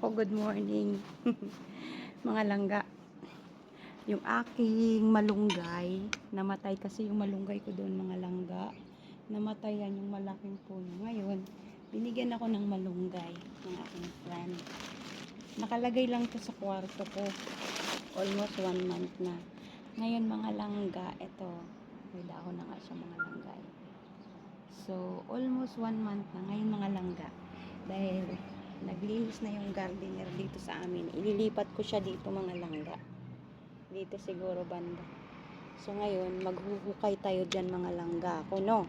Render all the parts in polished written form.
ko, good morning. Mga langga. Yung aking malunggay, namatay kasi yung malunggay ko doon, mga langga. Namatay yan yung malaking puno. Ngayon, binigyan ako ng malunggay ng aking friend. Nakalagay lang to sa kwarto ko. Almost 1 month na. Ngayon mga langga, ito, may dahon na nga siya mga langgay. So, almost 1 month na ngayon mga langga. Dahil naglinis na yung gardener dito sa amin. Ililipat ko siya dito mga langga. Dito siguro banda. So ngayon, maghuhukay tayo dyan mga langga. Kuno.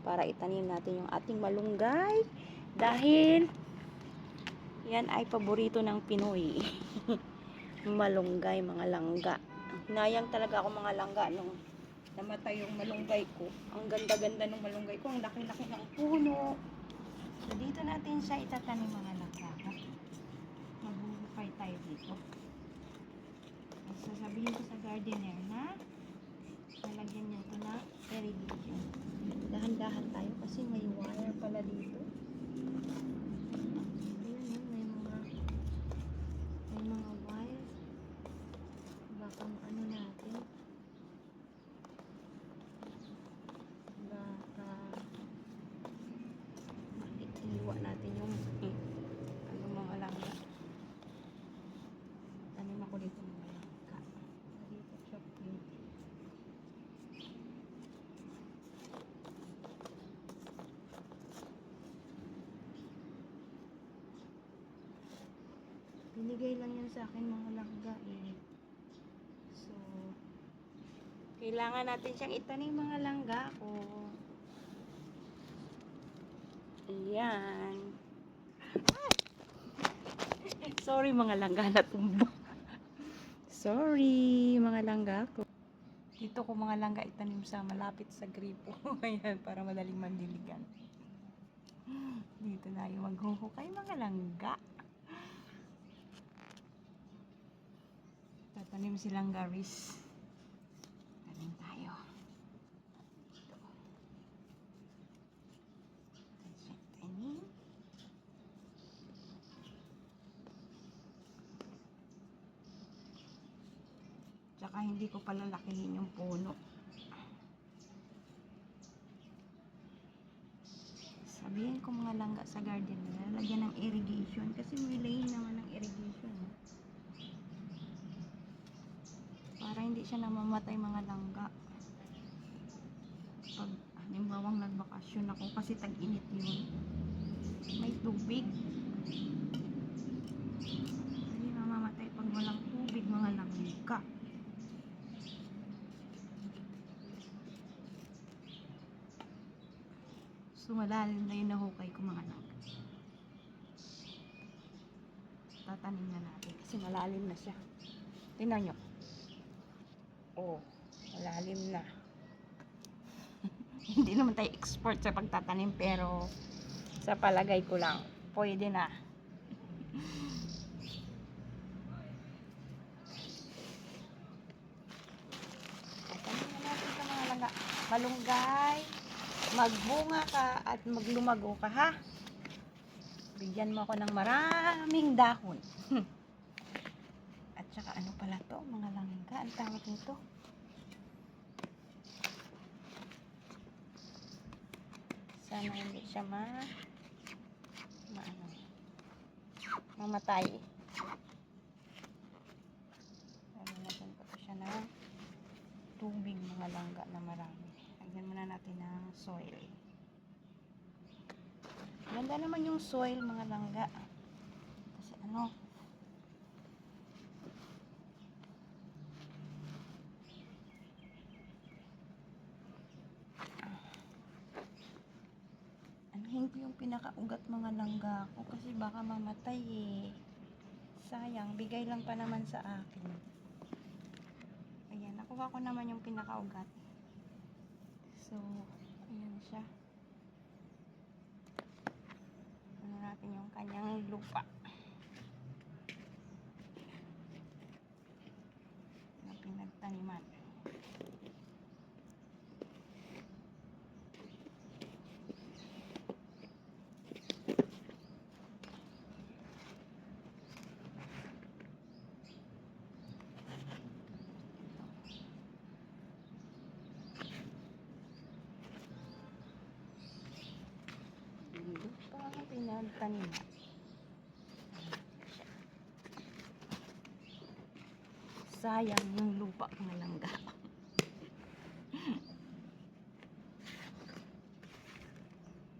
Para itanim natin yung ating malunggay. Dahil yan ay paborito ng Pinoy. Malunggay mga langga. Nayang talaga ako mga langga nung namatay yung malunggay ko. Ang ganda-ganda ng malunggay ko. Ang laki-laki ng puno. So, dito natin siya itatanim mga langga. Maghuhukay tayo dito. Sasabihin ko sa gardener na nalagyan niya ito na irrigation. Dahan-dahan tayo kasi may wire pala dito. Ayan yun, may mga wire. Baka ano natin. Baka makikiliwa natin yung ano mga langga. Tanim ako dito mga langga. Dito siya pwede. Binigay lang yan sa akin mga langga eh. So, kailangan natin siyang itanim mga langga ko. Ayan. Sorry mga langga na tumba. Sorry mga langga ko. Dito ko mga langga itanim sa malapit sa gripo. Ayan, para madaling mandiligan. Dito na yung maghuhukay mga langga. Tatanim silang garis. Tanim tayo. Ito. Tanim. Tsaka hindi ko palalakihin yung puno. Sabihin ko mga langga sa garden na lagyan ng irrigation kasi may lane naman ng irrigation. Para hindi siya namamatay mga langga. Pag halimbawang nagbakasyon ako kasi tag-init yun. May tubig. Hindi mamamatay pag walang tubig mga langga. So malalim na yung nahukay ko mga langga. Tatanim na natin kasi malalim na siya. Tingnan nyo. Oh, malalim na. Hindi naman tayo expert sa pagtatanim pero sa palagay ko lang pwede na. Tatanim na natin sa mga langga. Malunggay, magbunga ka at maglumago ka ha. Bigyan mo ako ng maraming dahon. At saka ano pala to mga langga, ang tawag nito. Sana hindi siya mamatay. Lalagyan ko siya ng tubig mga langga na marami. Lagyan muna natin ng soil. Ganda naman yung soil mga langga. Kasi ano, anuhin ko yung pinakaugat mga langga ko kasi baka mamatay eh. Sayang, bigay lang pa naman sa akin. Ayan, nakuha ko naman yung pinakaugat. So, ayan siya. Ano natin yung kanyang lupa. Na pinagtaniman. nagtanim na. Sayang yung lupa mga langga.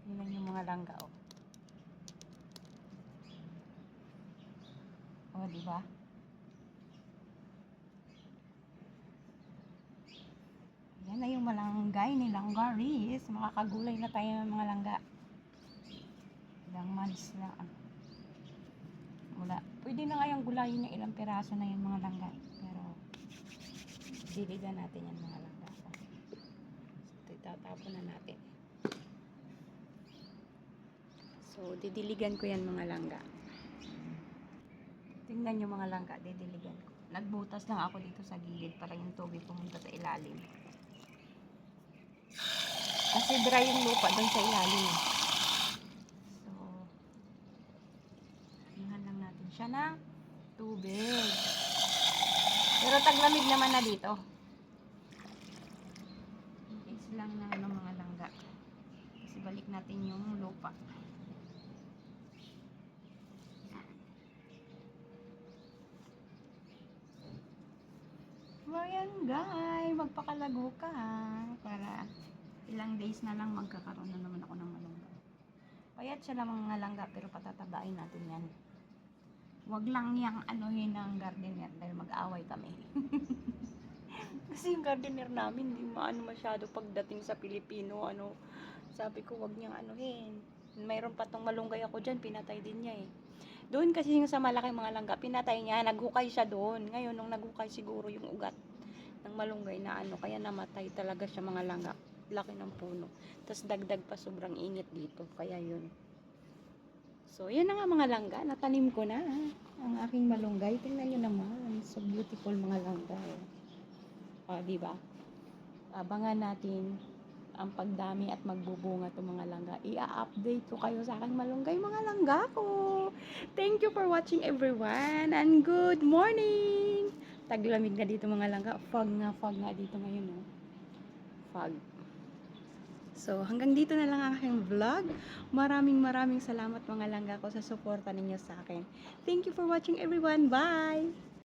Yun lang yung mga langga, oh. Oh, di ba? Yan na yung malanggay ni Langgaris. Makakagulay na tayo ng mga langga. Ilang months na. Wala. Pwede na nga yung gulayin niya, ilang piraso na yung mga langga. Pero, diligan natin yung mga langga. So, itatapon na natin. So, didiligan ko yan mga langga. Tingnan yung mga langga, didiligan ko. Nagbutas lang ako dito sa gilid para yung tubig pumunta sa ilalim. Kasi dry yung lupa doon sa ilalim. So, tingnan lang natin siya ng tubig. Pero taglamig naman na dito. Is lang na ng mga langga. Kasi balik natin yung lupa. So, ayan guys, magpakalago ka ha, para ilang days na lang magkakaroon na naman ako ng malunggay. Payat siya lang mga langga, pero patatabain natin yan. Wag lang yang anuhin ng gardener dahil mag-away kami. Kasi yung gardener namin hindi maano masyado pagdating sa Pilipino, ano. Sabi ko wag niyang anuhin. Mayroon pa tong malunggay ako dyan, pinatay din niya eh. Doon kasi yung sa malaking mga langga, pinatay niya, naghukay siya doon. Ngayon, nung naghukay siguro yung ugat ng malunggay na ano, kaya namatay talaga siya mga langga. Laki ng puno. Tapos dagdag pa sobrang init dito. Kaya yun. So, yan na nga mga langga. Natanim ko na ang aking malunggay. Tingnan nyo naman. So beautiful mga langga. O, diba? Abangan natin ang pagdami at magbubunga itong mga langga. I-update ko kayo sa aking malunggay mga langga ko. Thank you for watching everyone and good morning! Taglamig na dito mga langga. Fog nga dito ngayon. Oh. Fog. So, hanggang dito na lang ang aking vlog. Maraming salamat mga langga ko sa suporta ninyo sa akin. Thank you for watching everyone. Bye!